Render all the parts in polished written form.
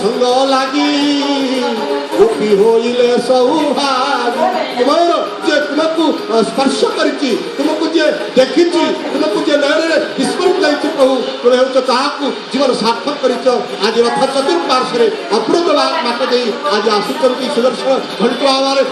संग लागी गोपी होइले सौभाग्य तुम्हारो जे तुमको स्पर्श करिछि तुमको जे देखिछि तुमको जे नयन विस्मृत करिछि प्रभु तुमे हो ताकू जीवन सार्थक करिछ आज रथ चतुर्पार्श्वे अप्रूप बात दे आज आसुचंती सुदर्शन घंटो आवार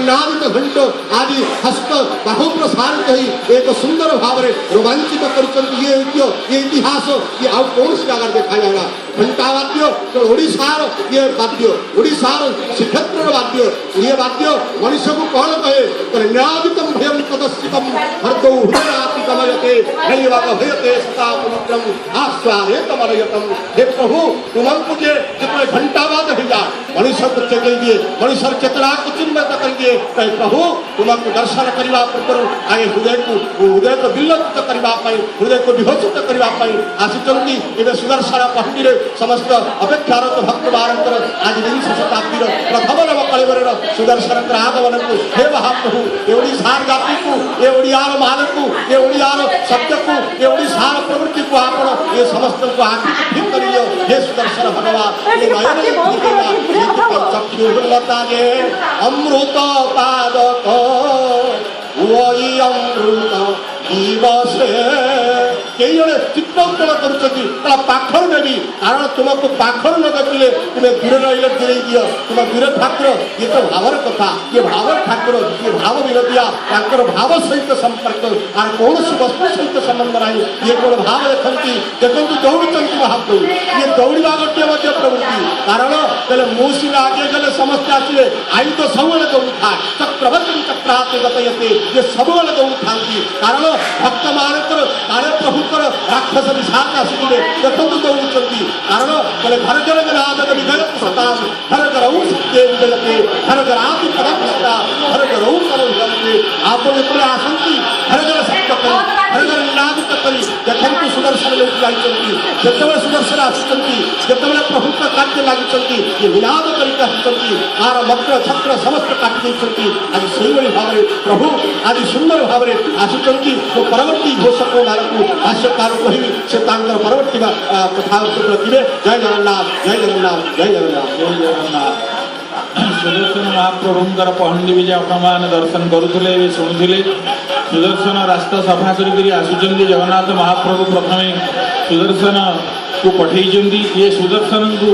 नादित घंटो आज हस्त बाहु प्रसारित ही एक सुंदर भाव में रोमांचित करुचंती ये इतिहास ये आउ कौन सी जगह देखा जाएगा घंटा वाद्य तो ओडिशार ये वाद्य ओडिशार श्रीक्षेत्र वाद्य ये वाद्य मनुष्य को कौन कहे कल्याणितम भयम तदस्थितम हरदौ हृदयाति गमयते नैवाक भयते सदा पुत्रम आस्वादे तमरयतम हे प्रभु तुमको जे जितने घंटा वाद हो जा मनुष्य को चेतन दिए मनुष्य चेतना को चिन्हित कर दिए कहे प्रभु तुमको दर्शन करने पूर्व आए हृदय को विलोकित करने हृदय को विभोचित करने आसुचंती ये सुदर्शन पहटी समस्त अपेक्षारत भक्त बारंकर आज विंश शताब्दी प्रथम नव कलिवर सुदर्शन आगमन को हे महाप्रभु ये ओडिशार जाति को ये ओडियार मान को ये ओडियार शब्द को ये ओडिशार प्रवृत्ति को आपण ये समस्त को आखिर ठीक करियो हे सुदर्शन भगवान ये नयन चक्षुलता जे अमृत पादक वही अमृत दिवसे कई जड़े चित्तौत्तल कर पाखर नेबी कारण तुमको पाखर न देखिले तुम्हें दूर रही दूरे दियो तुम दूर ठाकुर ये तो भावर कथा ये भावर ठाकुर ये भाव विरोधिया भाव सहित संपर्क और कौन वस्तु सहित संबंध ना ये कौन भाव देखती देखो दौड़ती महाप्रभु ये दौड़ा गोटे प्रवृत्ति कारण पहले मुझे आगे गले समस्या आसवे आई तो सब दौड़ था चक्रवर्ती चक्राते गतयते ये सब दौड़ था कारण भक्त मानकर काले प्रभु राक्षस विशाख आसुले देखो दौड़ी कारण बोले घर घर नाद विजय सताम घर घर सत्य विजयते घर घर आदि पदता घर घर आप आसती घर घर सत्य करी घर घर निनादित करी देखु सुदर्शन लोग जाइए जिते सुदर्शन आसुच्च जिते प्रभु कार्य लगी ये निनाद करके तार मक्र छत्र समस्त काटि आज से भाव में प्रभु आज सुंदर भाव में आसुच्च परवर्ती घोषक मानक भाष्यकार कहि से परवर्ती कथा रखिए जय जगन्नाथ जय जगन्नाथ जय जगन्नाथ जय जगन्नाथ। सुदर्शन महाप्रभुंर पहंडी विजय अपन दर्शन करुले शुणुले सुदर्शन रास्ता सफा कर जगन्नाथ महाप्रभु प्रथम सुदर्शन को पठे ये सुदर्शन को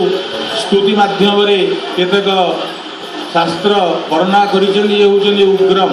स्तुति माध्यम केतक शास्त्र वर्णना कर उग्रम